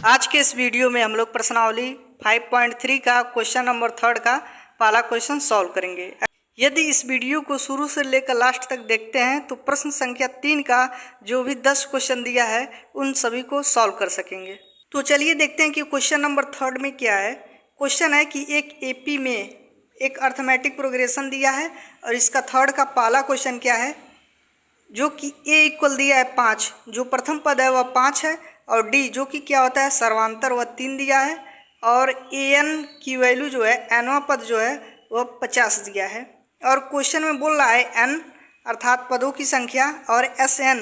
आज के इस वीडियो में हम लोग प्रश्नावली 5.3 का क्वेश्चन नंबर 3 का पहला क्वेश्चन सॉल्व करेंगे। यदि इस वीडियो को शुरू से लेकर लास्ट तक देखते हैं तो प्रश्न संख्या 3 का जो भी 10 क्वेश्चन दिया है उन सभी को सॉल्व कर सकेंगे। तो चलिए देखते हैं कि क्वेश्चन नंबर 3 में क्या है। क्वेश्चन है कि एक एपी में एक अर्थमेटिक प्रोग्रेशन दिया है और इसका थर्ड का पहला क्वेश्चन क्या है, जो कि ए इक्वल दिया है 5, जो प्रथम पद है वह 5 है, और डी जो कि क्या होता है सर्वांतर वह 3 दिया है, और ए एन की वैल्यू जो है एनवा पद जो है वह 50 दिया है। और क्वेश्चन में बोल रहा है एन अर्थात पदों की संख्या और एस एन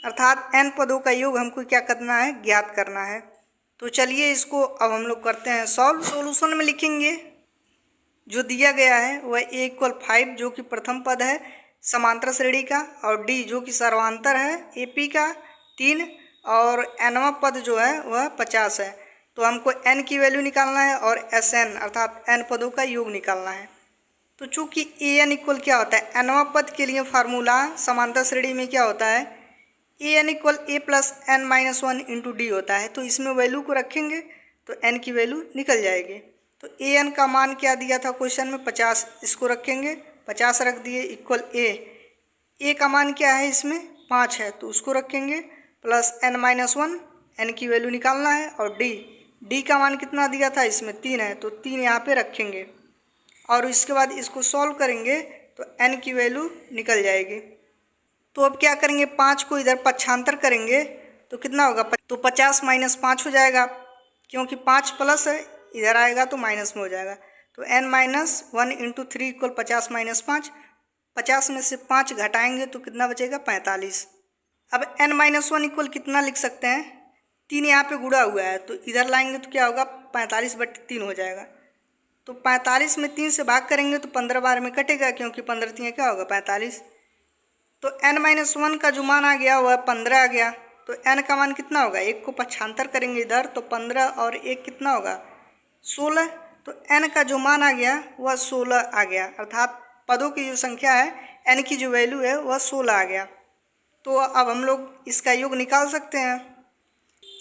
अर्थात एन पदों का योग हमको क्या करना है, ज्ञात करना है। तो चलिए इसको अब हम लोग करते हैं सॉल्व। सॉल्यूशन में लिखेंगे जो दिया गया है वह ए इक्वल 5 जो कि प्रथम पद है समांतर श्रेणी का, और डी जो कि सर्वांतर है एपी का 3, और एनवा पद जो है वह 50 है। तो हमको एन की वैल्यू निकालना है और एस एन अर्थात एन पदों का योग निकालना है। तो चूँकि ए एन इक्वल क्या होता है, एनवा पद के लिए फार्मूला समांतर श्रेणी में क्या होता है, A N equal A plus N minus 1 into D होता है। तो इसमें वैल्यू को रखेंगे तो एन की वैल्यू निकल जाएगी। तो ए एन का मान क्या दिया था क्वेश्चन में 50, इसको रखेंगे 50 रख दिए इक्वल ए का मान क्या है इसमें 5 है तो उसको रखेंगे प्लस एन माइनस 1, एन की वैल्यू निकालना है, और डी का मान कितना दिया था इसमें 3 है तो 3 यहाँ पे रखेंगे, और इसके बाद इसको सॉल्व करेंगे तो एन की वैल्यू निकल जाएगी। तो अब क्या करेंगे, 5 को इधर पक्षांतर करेंगे तो कितना होगा, तो 50 माइनस 5 हो जाएगा, क्योंकि 5 प्लस है इधर आएगा तो माइनस में हो जाएगा। तो n minus 1 into 3 equal 50 minus 5, 50 में से 5 घटाएंगे तो कितना बचेगा 45। अब n माइनस 1 इक्वल कितना लिख सकते हैं, 3 यहाँ पे गुणा हुआ है तो इधर लाएंगे तो क्या होगा 45/3 हो जाएगा। तो 45 में 3 से भाग करेंगे तो 15 बार में कटेगा, क्योंकि 15 3 क्या होगा 45। तो n माइनस 1 का जो मान आ गया वह 15 आ गया। तो n का मान कितना होगा, 1 को पक्षांतर करेंगे इधर तो 15 और 1 कितना होगा 16। तो n का जो मान आ गया वह 16 आ गया, अर्थात पदों की जो संख्या है n की जो वैल्यू है वह 16 आ गया। तो अब हम लोग इसका योग निकाल सकते हैं।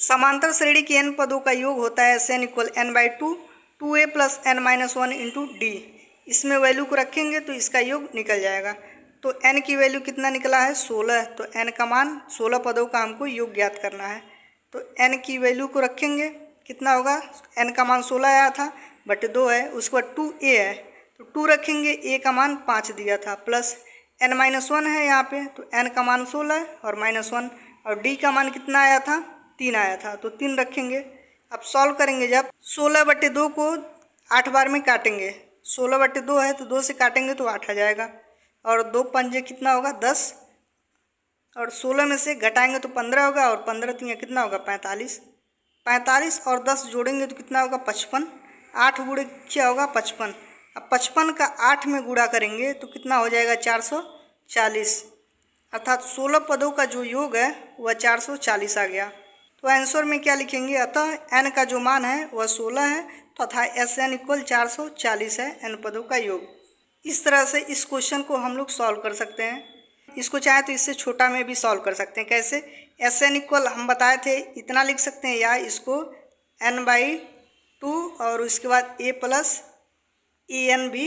समांतर श्रेणी के n पदों का योग होता है S n equal n/2 2a plus N minus 1 into d. इसमें वैल्यू को रखेंगे तो इसका योग निकल जाएगा। तो n की वैल्यू कितना निकला है 16, तो n का मान 16 पदों का हमको योग ज्ञात करना है। तो n की वैल्यू को रखेंगे कितना होगा, n का मान 16 आया था बटे 2 है, उसके बाद 2a है तो 2 रखेंगे, a का मान 5 दिया था प्लस n माइनस 1 है यहाँ पे तो n का मान 16 है और माइनस 1, और d का मान कितना आया था 3 आया था तो 3 रखेंगे। अब सॉल्व करेंगे, जब 16/2 को 8 बार में काटेंगे, 16/2 है तो 2 से काटेंगे तो 8 आ जाएगा, और 2 पंजे कितना होगा 10, और 16 में से घटाएंगे तो 15 होगा, और 15 3 कितना होगा 45। 45 और 10 जोड़ेंगे तो कितना होगा 55, 8 गुणे क्या होगा 55। अब 55 का 8 में गुणा करेंगे तो कितना हो जाएगा 440, अर्थात 16 पदों का जो योग है वह 440 आ गया। तो आंसर में क्या लिखेंगे, अतः n का जो मान है वह 16 है तथा एस एन इक्वल 440 है n पदों का योग। इस तरह से इस क्वेश्चन को हम लोग सॉल्व कर सकते हैं। इसको चाहे तो इससे छोटा में भी सॉल्व कर सकते हैं। कैसे, एस एन इक्वल हम बताए थे इतना लिख सकते हैं, या इसको n/2 और उसके बाद a प्लस ए एन भी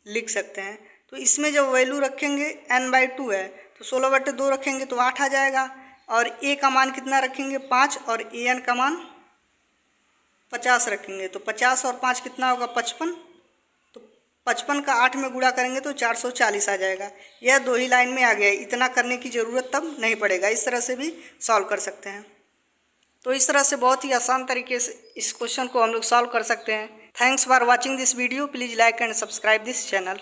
लिख सकते हैं। तो इसमें जब वैल्यू रखेंगे n/2 है तो 16/2 रखेंगे तो 8 आ जाएगा, और a का मान कितना रखेंगे 5, और ए एन का मान 50 रखेंगे तो 50 और 5 कितना होगा 55। तो 55 का 8 में गुणा करेंगे तो 440 आ जाएगा। यह 2 ही लाइन में आ गया, इतना करने की ज़रूरत तब नहीं पड़ेगा। इस तरह से भी सॉल्व कर सकते हैं। तो इस तरह से बहुत ही आसान तरीके से इस क्वेश्चन को हम लोग सॉल्व कर सकते हैं। Thanks for watching this video. Please like and subscribe this channel.